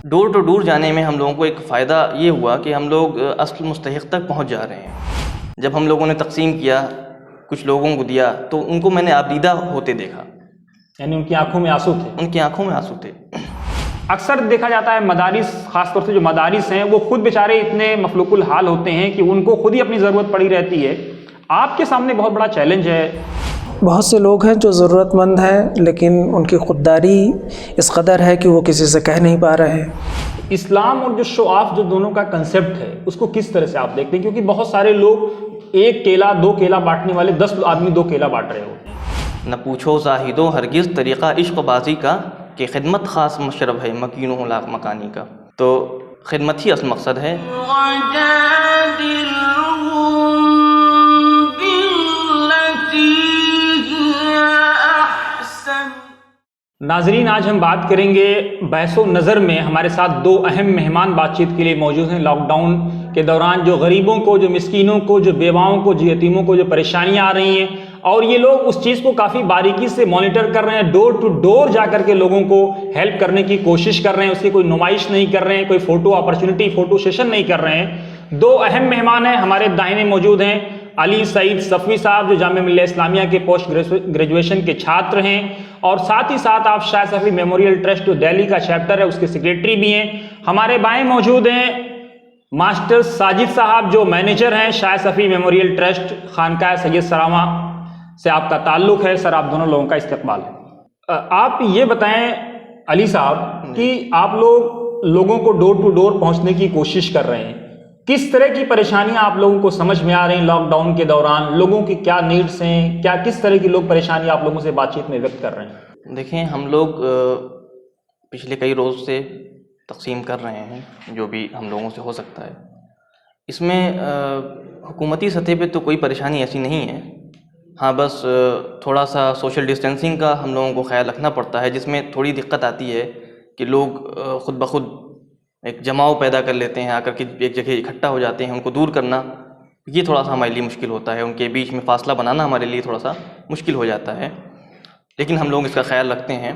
Door to door جانے میں ہم لوگوں کو ایک فائدہ یہ ہوا کہ ہم لوگ اصل مستحق تک پہنچ جا رہے ہیں۔ جب ہم لوگوں نے تقسیم کیا، کچھ لوگوں کو دیا، تو ان کو میں نے آبدیدہ ہوتے دیکھا، یعنی ان کی آنکھوں میں آنسو تھے۔ ان کی آنکھوں میں آنسو تھے۔ اکثر دیکھا جاتا ہے مدارس، خاص طور سے جو مدارس ہیں، وہ خود بیچارے اتنے مفلوق الحال ہوتے ہیں کہ ان کو خود ہی اپنی ضرورت پڑی رہتی ہے۔ آپ کے سامنے بہت بڑا چیلنج ہے۔ بہت سے لوگ ہیں جو ضرورت مند ہیں، لیکن ان کی خودداری اس قدر ہے کہ وہ کسی سے کہہ نہیں پا رہے ہیں۔ اسلام اور جو شو آف جو دونوں کا کنسیپٹ ہے، اس کو کس طرح سے آپ دیکھتے ہیں؟ کیونکہ بہت سارے لوگ ایک کیلا 2 کیلا بانٹنے والے 10 آدمی 2 کیلا بانٹ رہے ہوتے ہیں۔ نہ پوچھو زاہدوں ہرگز طریقہ عشق بازی کا، کہ خدمت خاص مشرب ہے مکینوں لاکھ مکانی کا۔ تو خدمت ہی اصل مقصد ہے۔ ناظرین، آج ہم بات کریں گے بحث و نظر میں ہمارے ساتھ 2 اہم مہمان بات چیت کے لیے موجود ہیں۔ لاک ڈاؤن کے دوران جو غریبوں کو، جو مسکینوں کو، جو بیواؤں کو، جو یتیموں کو جو پریشانیاں آ رہی ہیں، اور یہ لوگ اس چیز کو کافی باریکی سے مانیٹر کر رہے ہیں، ڈور ٹو ڈور جا کر کے لوگوں کو ہیلپ کرنے کی کوشش کر رہے ہیں، اس کی کوئی نمائش نہیں کر رہے ہیں، کوئی فوٹو اپرچونٹی، فوٹو سیشن نہیں کر رہے ہیں۔ 2 اہم مہمان ہیں ہمارے دائیں موجود ہیں، علی سعید صفوی صاحب جو جامعہ ملیہ اسلامیہ کے پوسٹ گریجویشن کے چھاتر ہیں، اور ساتھ ہی ساتھ آپ شاہ صفی میموریل ٹرسٹ جو دہلی کا چیپٹر ہے اس کے سیکریٹری بھی ہیں۔ ہمارے بائیں موجود ہیں ماسٹر ساجد صاحب جو مینیجر ہیں شاہ صفی میموریل ٹرسٹ، خانقاہ سید سرامہ سے آپ کا تعلق ہے۔ سر، آپ دونوں لوگوں کا استقبال ہے۔ آپ یہ بتائیں علی صاحب کہ آپ لوگوں کو ڈور ٹو ڈور پہنچنے کی کوشش کر رہے ہیں، کس طرح کی پریشانیاں آپ لوگوں کو سمجھ میں آ رہی ہیں لاک ڈاؤن کے دوران؟ لوگوں کی کیا نیڈس ہیں؟ کس طرح کی لوگ پریشانی آپ لوگوں سے بات چیت میں ویکت کر رہے ہیں؟ دیکھیں، ہم لوگ پچھلے کئی روز سے تقسیم کر رہے ہیں جو بھی ہم لوگوں سے ہو سکتا ہے۔ اس میں حکومتی سطح پہ تو کوئی پریشانی ایسی نہیں ہے، ہاں بس تھوڑا سا سوشل ڈسٹینسنگ کا ہم لوگوں کو خیال رکھنا پڑتا ہے، جس میں تھوڑی دقت آتی ہے کہ لوگ خود بخود ایک جماؤ پیدا کر لیتے ہیں، آ کر کے ایک جگہ اکٹھا ہو جاتے ہیں۔ ان کو دور کرنا یہ تھوڑا سا ہمارے لیے مشکل ہوتا ہے، ان کے بیچ میں فاصلہ بنانا ہمارے لیے تھوڑا سا مشکل ہو جاتا ہے، لیکن ہم لوگ اس کا خیال رکھتے ہیں۔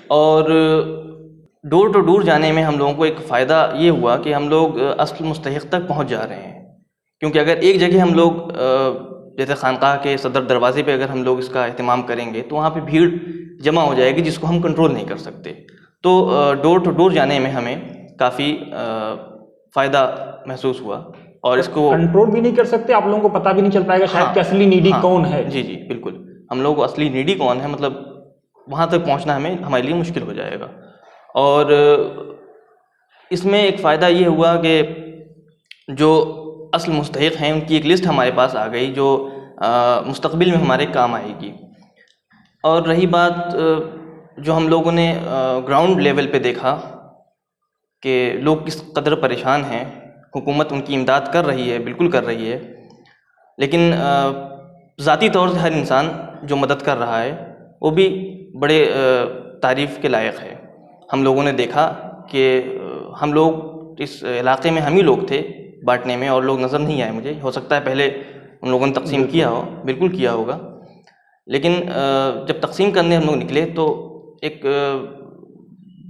اور ڈور ٹو ڈور جانے میں ہم لوگوں کو ایک فائدہ یہ ہوا کہ ہم لوگ اصل مستحق تک پہنچ جا رہے ہیں، کیونکہ اگر ایک جگہ ہم لوگ جیسے خانقاہ کے صدر دروازے پہ اگر ہم لوگ اس کا اہتمام کریں گے تو وہاں پہ بھیڑ جمع ہو جائے گی جس کو ہم کنٹرول نہیں کر سکتے۔ تو ڈور ٹو ڈور جانے میں ہمیں کافی فائدہ محسوس ہوا، اور اس کو کنٹرول بھی نہیں کر سکتے، آپ لوگوں کو پتہ بھی نہیں چل پائے گا شاید کہ اصلی نیڈی کون ہے۔ جی بالکل، ہم لوگوں کو اصلی نیڈی کون ہے، مطلب وہاں تک پہنچنا ہمارے لیے مشکل ہو جائے گا۔ اور اس میں ایک فائدہ یہ ہوا کہ جو اصل مستحق ہیں ان کی ایک لسٹ ہمارے پاس آ گئی جو مستقبل میں ہمارے کام آئے گی۔ اور رہی بات جو ہم لوگوں نے گراؤنڈ لیول پہ دیکھا کہ لوگ کس قدر پریشان ہیں، حکومت ان کی امداد کر رہی ہے، بالکل کر رہی ہے، لیکن ذاتی طور سے ہر انسان جو مدد کر رہا ہے وہ بھی بڑے تعریف کے لائق ہے۔ ہم لوگوں نے دیکھا کہ ہم لوگ اس علاقے میں ہم ہی لوگ تھے بانٹنے میں، اور لوگ نظر نہیں آئے مجھے، ہو سکتا ہے پہلے ان لوگوں نے تقسیم کیا ہو، بالکل کیا ہوگا، لیکن جب تقسیم کرنے ہم لوگ نکلے تو ایک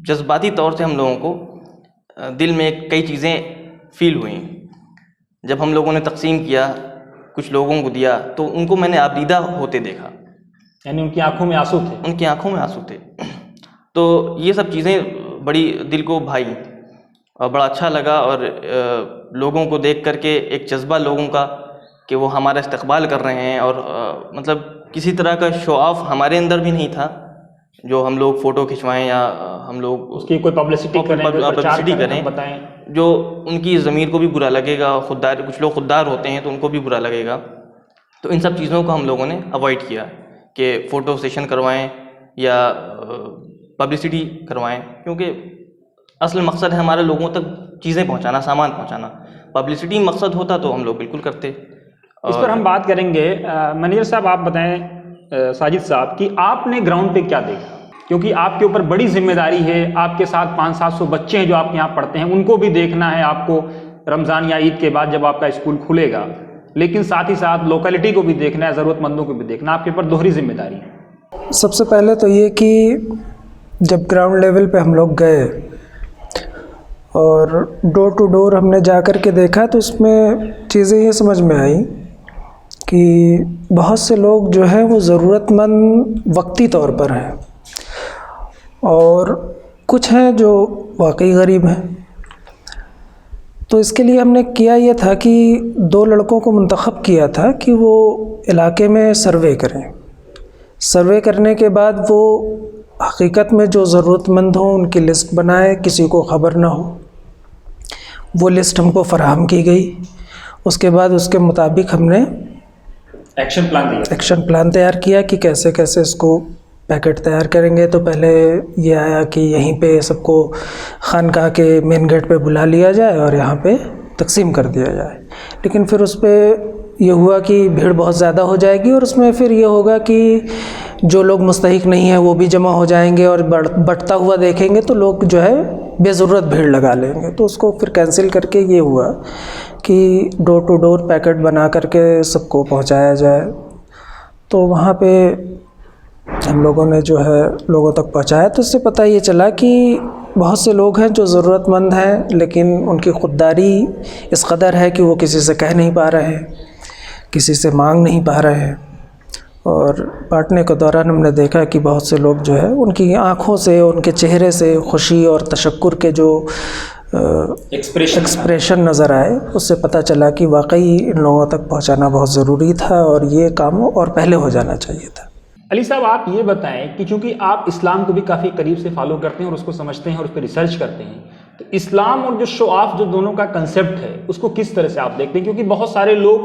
جذباتی طور سے ہم لوگوں کو دل میں کئی چیزیں فیل ہوئیں۔ جب ہم لوگوں نے تقسیم کیا، کچھ لوگوں کو دیا، تو ان کو میں نے آبدیدہ ہوتے دیکھا، یعنی ان کی آنکھوں میں آنسو تھے۔ ان کی آنکھوں میں آنسو تھے۔ تو یہ سب چیزیں بڑی دل کو بھائی اور بڑا اچھا لگا، اور لوگوں کو دیکھ کر کے ایک جذبہ لوگوں کا کہ وہ ہمارا استقبال کر رہے ہیں، اور مطلب کسی طرح کا شو آف ہمارے اندر بھی نہیں تھا جو ہم لوگ فوٹو کھنچوائیں یا ہم لوگ اس کی کوئی پبلسٹی کریں، بتائیں، جو ان کی ضمیر کو بھی برا لگے گا، خوددار کچھ لوگ خوددار ہوتے ہیں تو ان کو بھی برا لگے گا۔ تو ان سب چیزوں کو ہم لوگوں نے اوائڈ کیا کہ فوٹو سیشن کروائیں یا پبلسٹی کروائیں، کیونکہ اصل مقصد ہے ہمارے لوگوں تک چیزیں پہنچانا، سامان پہنچانا۔ پبلسٹی مقصد ہوتا تو ہم لوگ بالکل کرتے۔ اس پر ہم بات کریں گے۔ منیر صاحب، آپ بتائیں، ساجد صاحب، کہ آپ نے گراؤنڈ پہ کیا دیکھا؟ کیونکہ آپ کے اوپر بڑی ذمہ داری ہے، آپ کے ساتھ 500-700 بچے ہیں جو آپ کے یہاں پڑھتے ہیں، ان کو بھی دیکھنا ہے آپ کو رمضان یا عید کے بعد جب آپ کا اسکول کھلے گا، لیکن ساتھ ہی ساتھ لوکیلٹی کو بھی دیکھنا ہے، ضرورت مندوں کو بھی دیکھنا، آپ کے اوپر دوہری ذمہ داری ہے۔ سب سے پہلے تو یہ کہ جب گراؤنڈ لیول پہ ہم لوگ گئے اور ڈور ٹو ڈور ہم نے جا کر کے دیکھا تو اس میں چیزیں یہ سمجھ میں آئیں کہ بہت سے لوگ جو ہیں وہ ضرورت مند وقتی طور پر ہیں، اور کچھ ہیں جو واقعی غریب ہیں۔ تو اس کے لیے ہم نے کیا یہ تھا کہ 2 لڑکوں کو منتخب کیا تھا کہ وہ علاقے میں سروے کریں۔ سروے کرنے کے بعد وہ حقیقت میں جو ضرورت مند ہوں ان کی لسٹ بنائے، کسی کو خبر نہ ہو۔ وہ لسٹ ہم کو فراہم کی گئی، اس کے بعد اس کے مطابق ہم نے ایکشن پلان تیار کیا کہ کیسے کیسے اس کو پیکٹ تیار کریں گے۔ تو پہلے یہ آیا کہ یہیں پہ سب کو خانقاہ کے مین گیٹ پہ بلا لیا جائے اور یہاں پہ تقسیم کر دیا جائے، لیکن پھر اس پہ یہ ہوا کہ بھیڑ بہت زیادہ ہو جائے گی، اور اس میں پھر یہ ہوگا کہ جو لوگ مستحق نہیں ہیں وہ بھی جمع ہو جائیں گے، اور بڑھتا ہوا دیکھیں گے تو لوگ جو ہے بے ضرورت بھیڑ لگا لیں گے۔ تو اس کو پھر کینسل کر کے یہ ہوا کہ ڈور ٹو ڈور پیکٹ بنا کر کے سب کو پہنچایا جائے۔ تو وہاں پہ ہم لوگوں نے جو ہے لوگوں تک پہنچایا، تو اس سے پتہ یہ چلا کہ بہت سے لوگ ہیں جو ضرورت مند ہیں، لیکن ان کی خودداری اس قدر ہے کہ وہ کسی سے کہہ نہیں پا رہے ہیں، کسی سے مانگ نہیں پا رہے ہیں۔ اور بانٹنے کے دوران ہم نے دیکھا کہ بہت سے لوگ جو ہے ان کی آنکھوں سے، ان کے چہرے سے خوشی اور تشکر کے جو ایکسپریشن نظر آئے، اس سے پتہ چلا کہ واقعی ان لوگوں تک پہنچانا بہت ضروری تھا، اور یہ کام اور پہلے ہو جانا چاہیے تھا۔ علی صاحب، آپ یہ بتائیں کہ چونکہ آپ اسلام کو بھی کافی قریب سے فالو کرتے ہیں اور اس کو سمجھتے ہیں اور اس پہ ریسرچ کرتے ہیں، تو اسلام اور جو شو آف جو دونوں کا کنسیپٹ ہے اس کو کس طرح سے آپ دیکھتے ہیں؟ کیونکہ بہت سارے لوگ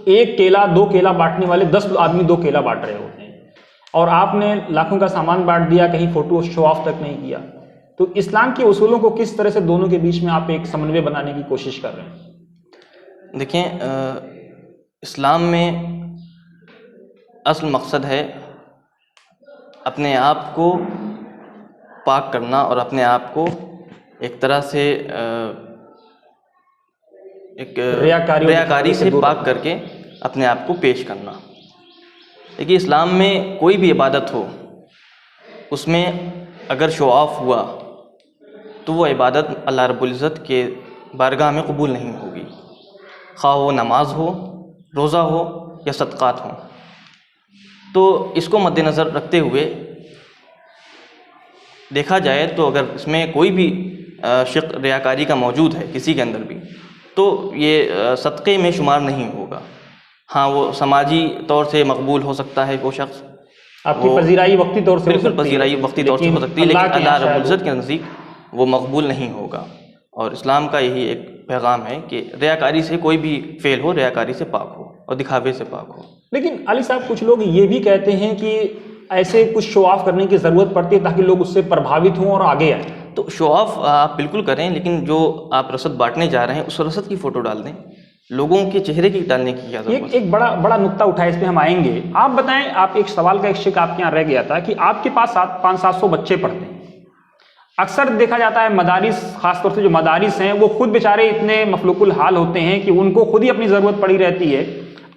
1 کیلا 2 کیلا بانٹنے والے 10 آدمی 2 کیلا بانٹ رہے ہوتے ہیں، اور آپ نے لاکھوں کا سامان بانٹ دیا، کہیں فوٹو شو آف تک نہیں کیا۔ تو اسلام کے اصولوں کو کس طرح سے دونوں کے بیچ میں آپ ایک سمنوے بنانے کی کوشش کر رہے ہیں؟ دیکھیں، اسلام میں اصل مقصد ہے اپنے آپ کو پاک کرنا، اور اپنے آپ کو ایک طرح سے ایک ریاکاری سے پاک کر کے اپنے آپ کو پیش کرنا۔ دیکھیے، اسلام میں کوئی بھی عبادت ہو، اس میں اگر شو آف ہوا تو وہ عبادت اللہ رب العزت کے بارگاہ میں قبول نہیں ہوگی، خواہ وہ نماز ہو، روزہ ہو یا صدقات ہوں۔ تو اس کو مد نظر رکھتے ہوئے دیکھا جائے تو اگر اس میں کوئی بھی شق ریاکاری کا موجود ہے کسی کے اندر بھی، تو یہ صدقے میں شمار نہیں ہوگا۔ ہاں، وہ سماجی طور سے مقبول ہو سکتا ہے، وہ شخص آپ کی پذیرائی وقتی طور سے بالکل پذیرائی وقتی طور سے ہو سکتی ہے، لیکن اللہ رب العزت کے نزدیک وہ مقبول نہیں ہوگا۔ اور اسلام کا یہی ایک پیغام ہے کہ ریاکاری سے کوئی بھی فعل ہو، ریاکاری سے پاک ہو اور دکھاوے سے پاک ہو۔ لیکن علی صاحب، کچھ لوگ یہ بھی کہتے ہیں کہ ایسے کچھ شو آف کرنے کی ضرورت پڑتی ہے تاکہ لوگ اس سے پربھاوت ہوں اور آگے آئیں۔ تو شو آف آپ بالکل کریں، لیکن جو آپ رسد بانٹنے جا رہے ہیں اس رسد کی فوٹو ڈال دیں، لوگوں کے چہرے کی ڈالنے کی کیا ضرورت ہے؟ ایک بڑا نقطہ اٹھایا، اس پہ ہم آئیں گے۔ آپ بتائیں، آپ ایک سوال کا ایک شق آپ کے یہاں رہ گیا تھا کہ آپ کے پاس 500-700 بچے پڑھتے ہیں۔ اکثر دیکھا جاتا ہے مدارس، خاص طور سے جو مدارس ہیں، وہ خود بیچارے اتنے مفلوق الحال ہوتے ہیں کہ ان کو خود ہی اپنی ضرورت پڑی رہتی ہے۔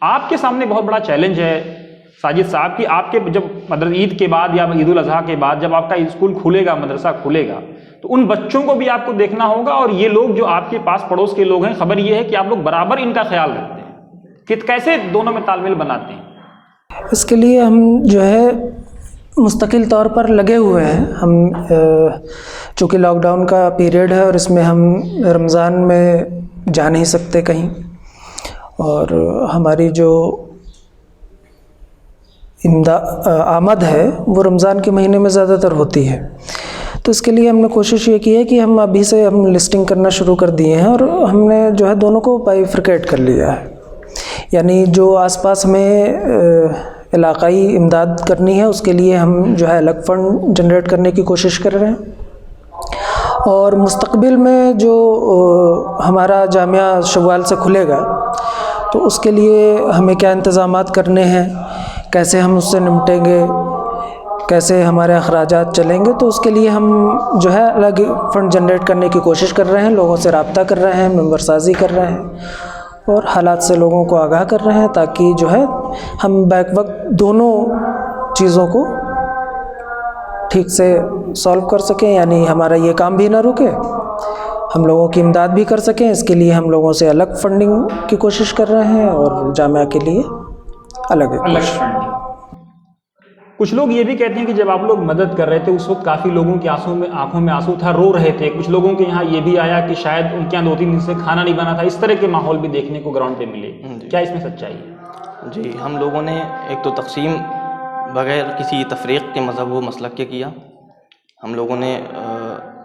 آپ کے سامنے بہت بڑا چیلنج ہے ساجد صاحب کہ آپ کے جب عید کے بعد یا عید الاضحیٰ کے بعد جب آپ کا اسکول کھلے گا، مدرسہ کھلے گا، تو ان بچوں کو بھی آپ کو دیکھنا ہوگا، اور یہ لوگ جو آپ کے پاس پڑوس کے لوگ ہیں، خبر یہ ہے کہ آپ لوگ برابر ان کا خیال رکھتے ہیں کہ کیسے دونوں میں تال میل بناتے ہیں؟ اس کے لیے ہم جو ہے مستقل طور پر لگے ہوئے ہیں۔ ہم چونکہ لاک ڈاؤن کا پیریڈ ہے اور اس میں ہم رمضان میں جا نہیں سکتے کہیں، اور ہماری جو آمد ہے وہ رمضان کے مہینے میں زیادہ تر ہوتی ہے۔ تو اس کے لیے ہم نے کوشش یہ کی ہے کہ ہم ابھی سے لسٹنگ کرنا شروع کر دیے ہیں، اور ہم نے جو ہے دونوں کو بائیفرکیٹ کر لیا ہے۔ یعنی جو آس پاس ہمیں علاقائی امداد کرنی ہے، اس کے لیے ہم جو ہے الگ فنڈ جنریٹ کرنے کی کوشش کر رہے ہیں، اور مستقبل میں جو ہمارا جامعہ شوال سے کھلے گا تو اس کے لیے ہمیں کیا انتظامات کرنے ہیں، کیسے ہم اس سے نمٹیں گے، کیسے ہمارے اخراجات چلیں گے، تو اس کے لیے ہم جو ہے الگ فنڈ جنریٹ کرنے کی کوشش کر رہے ہیں، لوگوں سے رابطہ کر رہے ہیں، ممبر سازی کر رہے ہیں، اور حالات سے لوگوں کو آگاہ کر رہے ہیں تاکہ جو ہے ہم بیک وقت دونوں چیزوں کو ٹھیک سے سالو کر سکیں، یعنی ہمارا یہ کام بھی نہ رکے ہم لوگوں کی امداد بھی کر سکیں. اس کے لیے ہم لوگوں سے الگ فنڈنگ کی کوشش کر رہے ہیں اور جامعہ کے لیے الگ فنڈنگ. کچھ لوگ یہ بھی کہتے ہیں کہ جب آپ لوگ مدد کر رہے تھے اس وقت کافی لوگوں کی آنکھوں میں آنسو تھا, رو رہے تھے. کچھ لوگوں کے یہاں یہ بھی آیا کہ شاید ان کے یہاں 2-3 دن سے کھانا نہیں بنا تھا. اس طرح کے ماحول بھی دیکھنے کو گراؤنڈ پہ ملے. کیا اس میں سچائی ہے؟ جی, ہم لوگوں نے ایک تو تقسیم بغیر کسی تفریق کے مذہب و مسلک کے کیا. ہم لوگوں نے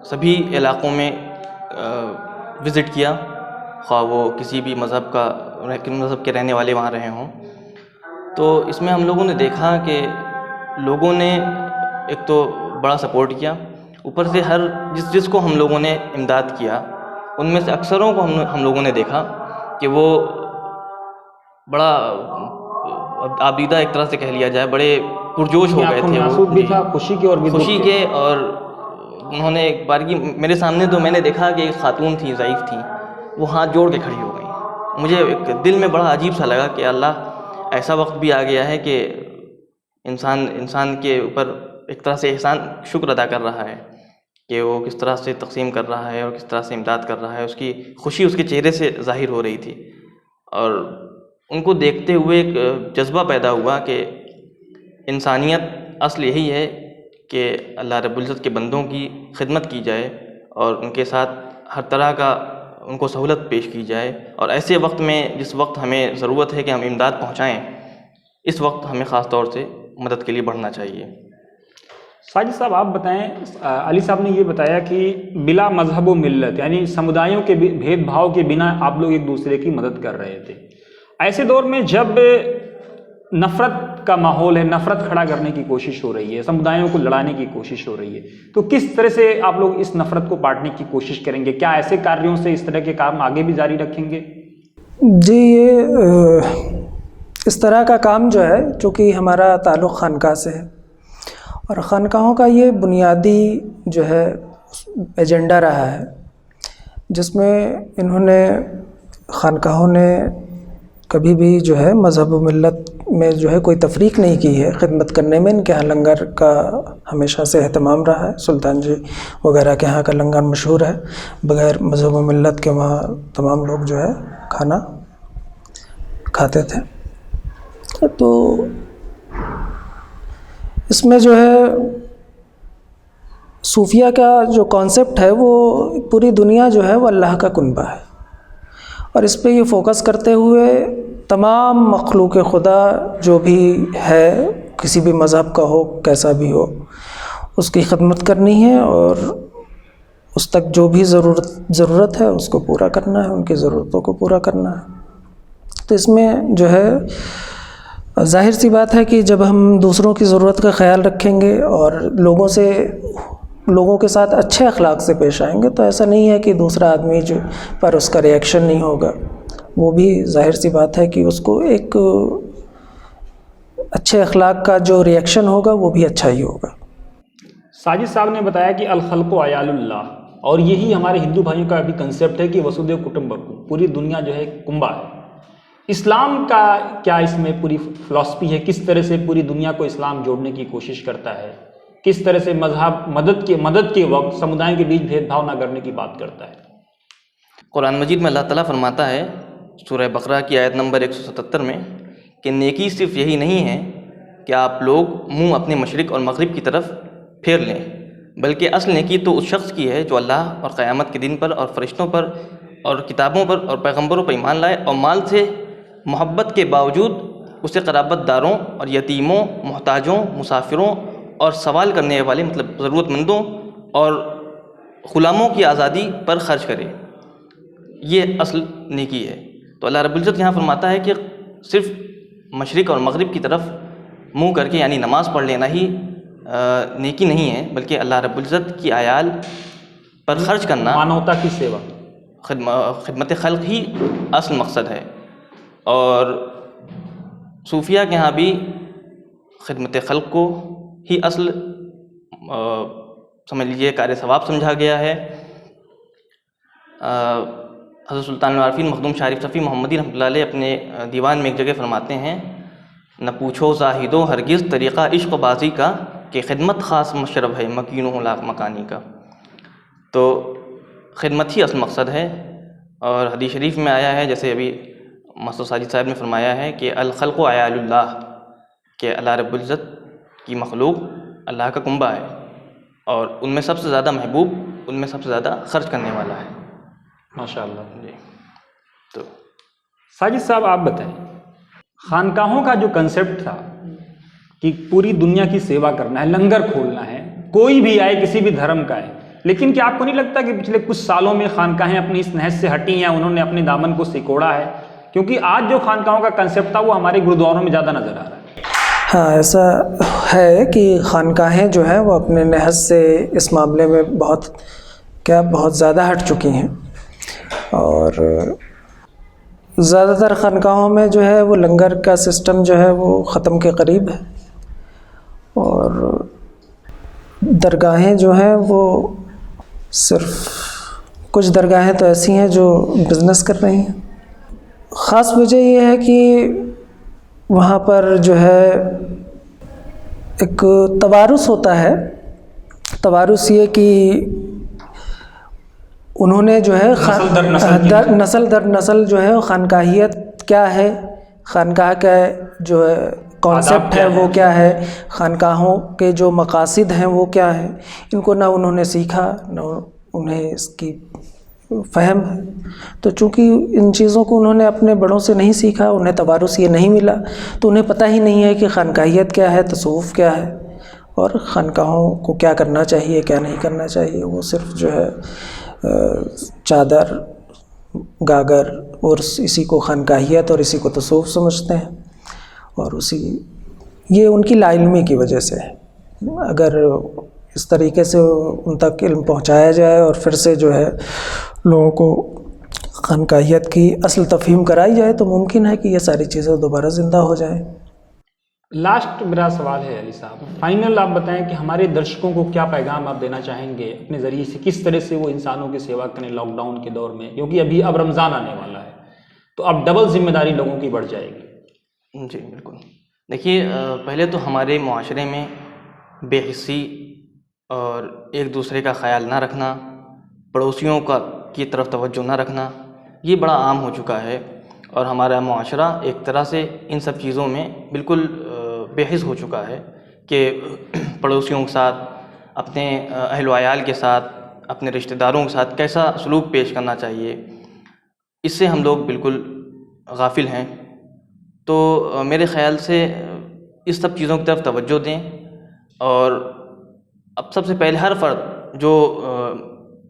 سبھی علاقوں میں وزٹ کیا, خواہ وہ کسی بھی مذہب کے رہنے والے وہاں رہے ہوں. تو اس میں ہم لوگوں نے دیکھا کہ لوگوں نے ایک تو بڑا سپورٹ کیا, اوپر سے جس کو ہم لوگوں نے امداد کیا ان میں سے اکثروں کو ہم لوگوں نے دیکھا کہ وہ بڑا آبیدہ ایک طرح سے کہہ لیا جائے, بڑے پرجوش ہو گئے تھے. وہ بھی تھا خوشی کے اور خوشی کے, اور انہوں نے ایک بار کی میرے سامنے تو میں نے دیکھا کہ ایک خاتون تھی, ضعیف تھی, وہ ہاتھ جوڑ کے کھڑی ہو گئی. مجھے ایک دل میں بڑا عجیب سا لگا کہ اللہ ایسا وقت بھی آ گیا ہے کہ انسان کے اوپر ایک طرح سے احسان شکر ادا کر رہا ہے کہ وہ کس طرح سے تقسیم کر رہا ہے اور کس طرح سے امداد کر رہا ہے. اس کی خوشی اس کے چہرے سے ظاہر ہو رہی تھی, اور ان کو دیکھتے ہوئے ایک جذبہ پیدا ہوا کہ انسانیت اصل یہی ہے کہ اللہ رب العزت کے بندوں کی خدمت کی جائے اور ان کے ساتھ ہر طرح کا ان کو سہولت پیش کی جائے. اور ایسے وقت میں جس وقت ہمیں ضرورت ہے کہ ہم امداد پہنچائیں, اس وقت ہمیں خاص طور سے مدد کے لیے بڑھنا چاہیے. ساجد صاحب آپ بتائیں, علی صاحب نے یہ بتایا کہ بلا مذہب و ملت یعنی سمدایوں کے بھید بھاؤ کے بنا آپ لوگ ایک دوسرے کی مدد کر رہے تھے. ایسے دور میں جب نفرت کا ماحول ہے, نفرت کھڑا کرنے کی کوشش ہو رہی ہے, سمدایوں کو لڑانے کی کوشش ہو رہی ہے, تو کس طرح سے آپ لوگ اس نفرت کو بانٹنے کی کوشش کریں گے؟ کیا ایسے کاریوں سے اس طرح کے کام آگے بھی جاری رکھیں گے؟ جی, یہ اس طرح کا کام جو ہے, چونکہ ہمارا تعلق خانقاہ سے ہے اور خانقاہوں کا یہ بنیادی جو ہے ایجنڈا رہا ہے, جس میں خانقاہوں نے کبھی بھی جو ہے مذہب و ملت میں جو ہے کوئی تفریق نہیں کی ہے خدمت کرنے میں. ان کے ہاں لنگر کا ہمیشہ سے اہتمام رہا ہے, سلطان جی وغیرہ کے ہاں کا لنگر مشہور ہے. بغیر مذہب و ملت کے وہاں تمام لوگ جو ہے کھانا کھاتے تھے. تو اس میں جو ہے صوفیہ کا جو کانسیپٹ ہے وہ پوری دنیا جو ہے وہ اللہ کا کنبہ ہے, اور اس پہ یہ فوکس کرتے ہوئے تمام مخلوق خدا جو بھی ہے, کسی بھی مذہب کا ہو, کیسا بھی ہو, اس کی خدمت کرنی ہے اور اس تک جو بھی ضرورت ہے اس کو پورا کرنا ہے, ان کی ضرورتوں کو پورا کرنا ہے. تو اس میں جو ہے ظاہر سی بات ہے کہ جب ہم دوسروں کی ضرورت کا خیال رکھیں گے اور لوگوں کے ساتھ اچھے اخلاق سے پیش آئیں گے, تو ایسا نہیں ہے کہ دوسرا آدمی جو پر اس کا ریئیکشن نہیں ہوگا. وہ بھی ظاہر سی بات ہے کہ اس کو ایک اچھے اخلاق کا جو ریئیکشن ہوگا وہ بھی اچھا ہی ہوگا. ساجد صاحب نے بتایا کہ الخلق و عیال اللہ, اور یہی ہمارے ہندو بھائیوں کا بھی کنسیپٹ ہے کہ وسودھیو کٹمبکم, پوری دنیا جو ہے کنبہ ہے. اسلام کا کیا اس میں پوری فلسفی ہے؟ کس طرح سے پوری دنیا کو اسلام جوڑنے کی کوشش کرتا ہے؟ کس طرح سے مذہب مدد کے وقت سمدایوں کے بیچ بھید بھاؤ نہ کرنے کی بات کرتا ہے؟ قرآن مجید میں اللہ تعالیٰ فرماتا ہے سورہ بقرہ کی آیت نمبر 177 میں کہ نیکی صرف یہی نہیں ہے کہ آپ لوگ منہ اپنے مشرق اور مغرب کی طرف پھیر لیں, بلکہ اصل نیکی تو اس شخص کی ہے جو اللہ اور قیامت کے دن پر اور فرشتوں پر اور کتابوں پر اور پیغمبروں پر ایمان لائے اور مال سے محبت کے باوجود اسے قرابت داروں اور یتیموں, محتاجوں, مسافروں اور سوال کرنے والے مطلب ضرورت مندوں اور غلاموں کی آزادی پر خرچ کرے. یہ اصل نیکی ہے. تو اللہ رب العزت یہاں فرماتا ہے کہ صرف مشرق اور مغرب کی طرف منہ کر کے یعنی نماز پڑھ لینا ہی نیکی نہیں ہے, بلکہ اللہ رب العزت کی اعیال پر خرچ کرنا, مانوتا کی سیوا, خدمت خلق ہی اصل مقصد ہے. اور صوفیہ کے ہاں بھی خدمت خلق کو ہی اصل سمجھ لیجیے کار ثواب سمجھا گیا ہے. حضرت سلطان العارفین مخدوم شارف صفی محمدی رحمۃ اللہ علیہ اپنے دیوان میں ایک جگہ فرماتے ہیں, نہ پوچھو زاہدو ہرگز طریقہ عشق بازی کا, کہ خدمت خاص مشرب ہے مکین و لاکھ مکانی کا. تو خدمت ہی اصل مقصد ہے. اور حدیث شریف میں آیا ہے، جیسے ابھی ماسٹر ساجد صاحب نے فرمایا ہے کہ الخلق عیال اللہ، کہ اللہ رب العزت کی مخلوق اللہ کا کنبہ ہے، اور ان میں سب سے زیادہ محبوب، ان میں سب سے زیادہ خرچ کرنے والا ہے. ماشاء اللہ. جی. تو ساجد صاحب آپ بتائیں، خانقاہوں کا جو کنسیپٹ تھا کہ پوری دنیا کی سیوا کرنا ہے، لنگر کھولنا ہے، کوئی بھی آئے کسی بھی دھرم کا ہے، لیکن کیا آپ کو نہیں لگتا کہ پچھلے کچھ سالوں میں خانقاہیں اپنی اس نہج سے ہٹی ہیں، انہوں نے اپنے دامن کو سکوڑا ہے؟ کیونکہ آج جو خانقاہوں کا کنسیپٹ تھا وہ ہمارے گرودواروں میں زیادہ نظر آ رہا ہے. ہاں، ایسا ہے کہ خانقاہیں جو ہیں وہ اپنے نہج سے اس معاملے میں بہت زیادہ ہٹ چکی ہیں، اور زیادہ تر خانقاہوں میں جو ہے وہ لنگر کا سسٹم جو ہے وہ ختم کے قریب ہے، اور درگاہیں جو ہیں وہ صرف کچھ درگاہیں تو ایسی ہیں جو بزنس کر رہی ہیں. خاص وجہ یہ ہے کہ وہاں پر جو ہے ایک توارث ہوتا ہے. توارث یہ کہ انہوں نے جو ہے نسل در نسل جو ہے خانقاہیت کیا ہے، خانقاہ کا جو ہے کانسیپٹ ہے وہ کیا ہے، خانقاہوں کے جو مقاصد ہیں وہ کیا ہے، ان کو نہ انہوں نے سیکھا نہ انہیں اس کی فہم ہے. تو چونکہ ان چیزوں کو انہوں نے اپنے بڑوں سے نہیں سیکھا، انہیں توارث یہ نہیں ملا، تو انہیں پتہ ہی نہیں ہے کہ خانقاہیت کیا ہے، تصوف کیا ہے، اور خانقاہوں کو کیا کرنا چاہیے کیا نہیں کرنا چاہیے. وہ صرف جو ہے چادر گاگر اور اسی کو خانقاہیت اور اسی کو تصوف سمجھتے ہیں، اور یہ ان کی لا علمی کی وجہ سے ہے. اگر اس طریقے سے ان تک علم پہنچایا جائے اور پھر سے جو ہے لوگوں کو خانقاہیت کی اصل تفہیم کرائی جائے تو ممکن ہے کہ یہ ساری چیزیں دوبارہ زندہ ہو جائیں. لاسٹ میرا سوال ہے علی صاحب، فائنل آپ بتائیں کہ ہمارے درشکوں کو کیا پیغام آپ دینا چاہیں گے اپنے ذریعے سے، کس طرح سے وہ انسانوں کی سیوا کریں لاک ڈاؤن کے دور میں، کیونکہ اب رمضان آنے والا ہے تو اب ڈبل ذمہ داری لوگوں کی بڑھ جائے گی. جی بالکل. دیکھیے، پہلے تو ہمارے معاشرے میں بے حسی اور ایک دوسرے کا خیال نہ رکھنا، پڑوسیوں کی طرف توجہ نہ رکھنا، یہ بڑا عام ہو چکا ہے، اور ہمارا معاشرہ ایک طرح سے ان سب چیزوں میں بالکل بے حس ہو چکا ہے کہ پڑوسیوں کے ساتھ، اپنے اہل و عیال کے ساتھ، اپنے رشتہ داروں کے ساتھ کیسا سلوک پیش کرنا چاہیے، اس سے ہم لوگ بالکل غافل ہیں. تو میرے خیال سے اس سب چیزوں کی طرف توجہ دیں، اور اب سب سے پہلے ہر فرد جو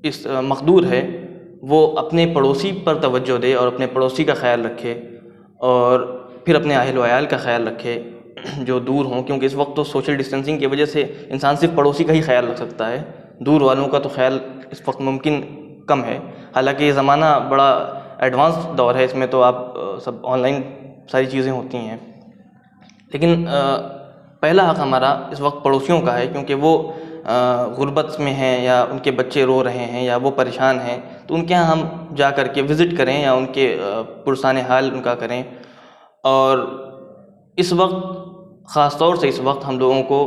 اس مقدور ہے وہ اپنے پڑوسی پر توجہ دے اور اپنے پڑوسی کا خیال رکھے، اور پھر اپنے اہل و عیال کا خیال رکھے جو دور ہوں، کیونکہ اس وقت تو سوشل ڈسٹینسنگ کی وجہ سے انسان صرف پڑوسی کا ہی خیال رکھ سکتا ہے، دور والوں کا تو خیال اس وقت ممکن کم ہے. حالانکہ یہ زمانہ بڑا ایڈوانس دور ہے، اس میں تو آپ سب آن لائن ساری چیزیں ہوتی ہیں، لیکن پہلا حق ہمارا اس وقت پڑوسیوں کا ہے، کیونکہ وہ غربت میں ہیں یا ان کے بچے رو رہے ہیں یا وہ پریشان ہیں، تو ان کے ہاں ہم جا کر کے وزٹ کریں یا ان کے پرسان حال ان کا کریں. اور اس وقت خاص طور سے اس وقت ہم لوگوں کو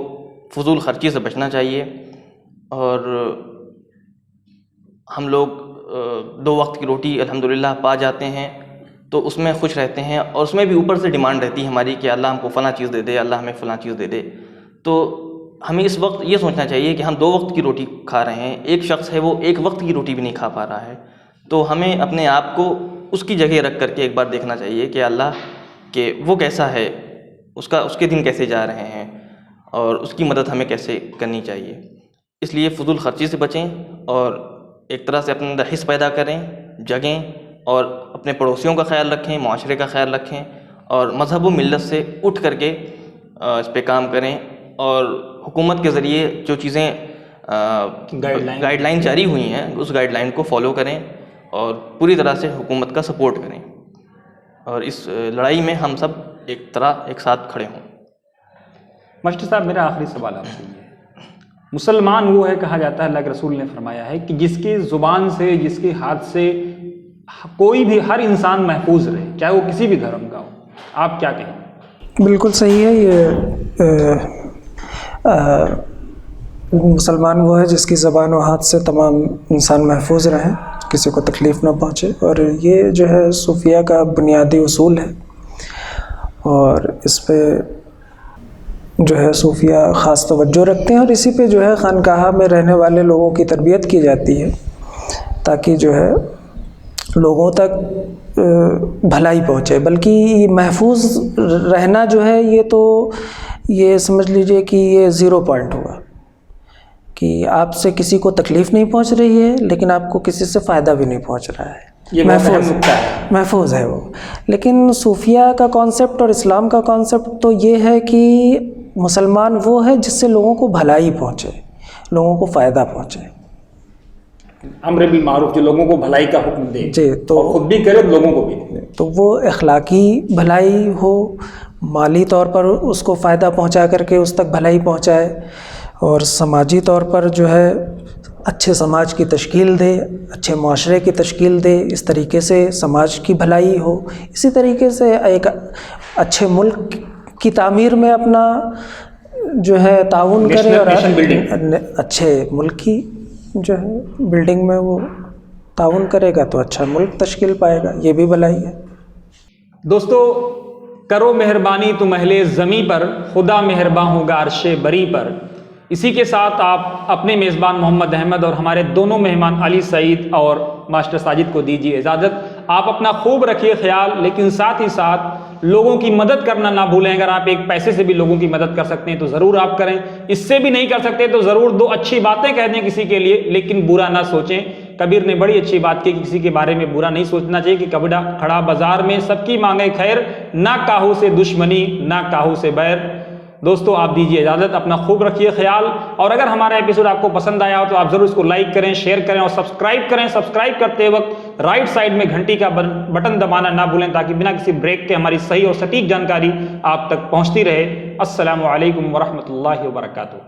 فضول خرچی سے بچنا چاہیے، اور ہم لوگ 2 وقت کی روٹی الحمدللہ پا جاتے ہیں تو اس میں خوش رہتے ہیں، اور اس میں بھی اوپر سے ڈیمانڈ رہتی ہے ہماری کہ اللہ ہم کو فلاں چیز دے دے، اللہ ہمیں فلاں چیز دے دے. تو ہمیں اس وقت یہ سوچنا چاہیے کہ ہم 2 وقت کی روٹی کھا رہے ہیں، ایک شخص ہے وہ 1 وقت کی روٹی بھی نہیں کھا پا رہا ہے. تو ہمیں اپنے آپ کو اس کی جگہ رکھ کر کے ایک بار دیکھنا چاہیے کہ اللہ کہ وہ کیسا ہے، اس کے دن کیسے جا رہے ہیں، اور اس کی مدد ہمیں کیسے کرنی چاہیے. اس لیے فضول خرچی سے بچیں، اور ایک طرح سے اپنے اندر حس پیدا کریں، جگیں، اور اپنے پڑوسیوں کا خیال رکھیں، معاشرے کا خیال رکھیں، اور مذہب و ملت سے اٹھ کر کے اس پہ کام کریں، اور حکومت کے ذریعے جو چیزیں گائیڈ لائن جاری ہوئی ہیں اس گائیڈ لائن کو فالو کریں، اور پوری طرح سے حکومت کا سپورٹ کریں، اور اس لڑائی میں ہم سب ایک ساتھ کھڑے ہوں. ماسٹر صاحب، میرا آخری سوال آپ سے یہ ہے، مسلمان وہ ہے کہا جاتا ہے، اللہ کے رسول نے فرمایا ہے کہ جس کی زبان سے، جس کے ہاتھ سے کوئی بھی ہر انسان محفوظ رہے، چاہے وہ کسی بھی دھرم کا ہو. آپ کیا کہیں؟ بالکل صحیح ہے. یہ مسلمان وہ ہے جس کی زبان و ہاتھ سے تمام انسان محفوظ رہیں، کسی کو تکلیف نہ پہنچے، اور یہ جو ہے صوفیہ کا بنیادی اصول ہے، اور اس پہ جو ہے صوفیہ خاص توجہ رکھتے ہیں، اور اسی پہ جو ہے خانقاہ میں رہنے والے لوگوں کی تربیت کی جاتی ہے تاکہ جو ہے لوگوں تک بھلائی پہنچے، بلکہ یہ محفوظ رہنا جو ہے یہ سمجھ لیجئے کہ یہ 0 پوائنٹ ہوا کہ آپ سے کسی کو تکلیف نہیں پہنچ رہی ہے لیکن آپ کو کسی سے فائدہ بھی نہیں پہنچ رہا ہے، یہ محفوظ ہے وہ۔ لیکن صوفیہ کا کانسیپٹ اور اسلام کا کانسیپٹ تو یہ ہے کہ مسلمان وہ ہے جس سے لوگوں کو بھلائی پہنچے، لوگوں کو فائدہ پہنچے، امر بالمعروف، جو لوگوں کو بھلائی کا حکم دے، جی، تو اور خود بھی کرے اور لوگوں کو بھی دے، تو وہ اخلاقی بھلائی ہو، مالی طور پر اس کو فائدہ پہنچا کر کے اس تک بھلائی پہنچائے، اور سماجی طور پر جو ہے اچھے سماج کی تشکیل دے، اچھے معاشرے کی تشکیل دے، اس طریقے سے سماج کی بھلائی ہو، اسی طریقے سے ایک اچھے ملک کی تعمیر میں اپنا جو ہے تعاون کرے، اور اچھے ملک کی جو ہے بلڈنگ میں وہ تعاون کرے گا تو اچھا ملک تشکیل پائے گا، یہ بھی بھلائی ہے۔ دوستو، کرو مہربانی تم اہل زمیں پر، خدا مہرباں ہوگا عرش بری پر۔ اسی کے ساتھ آپ اپنے میزبان محمد احمد اور ہمارے دونوں مہمان علی سعید اور ماسٹر ساجد کو دیجیے اجازت۔ آپ اپنا خوب رکھیے خیال، لیکن ساتھ ہی ساتھ لوگوں کی مدد کرنا نہ بھولیں۔ اگر آپ ایک پیسے سے بھی لوگوں کی مدد کر سکتے ہیں تو ضرور آپ کریں، اس سے بھی نہیں کر سکتے تو ضرور 2 اچھی باتیں کہہ دیں کسی کے لیے، لیکن برا نہ سوچیں۔ کبیر نے بڑی اچھی بات کی کہ کسی کے بارے میں برا نہیں سوچنا چاہیے، کہ کبڑا کھڑا بازار میں سب کی مانگے خیر، نہ کاہو سے دشمنی نہ کاہو سے بیر۔ دوستو، آپ دیجیے اجازت، اپنا خوب رکھیے خیال، اور اگر ہمارا ایپیسوڈ آپ کو پسند آیا ہو تو آپ ضرور اس کو لائک کریں، شیئر کریں اور سبسکرائب کریں۔ سبسکرائب کرتے وقت رائٹ سائڈ میں گھنٹی کا بٹن دبانا نہ بھولیں تاکہ بنا کسی بریک کے ہماری صحیح اور سٹیک جانکاری آپ تک پہنچتی رہے۔ السلام علیکم ورحمۃ اللہ وبرکاتہ۔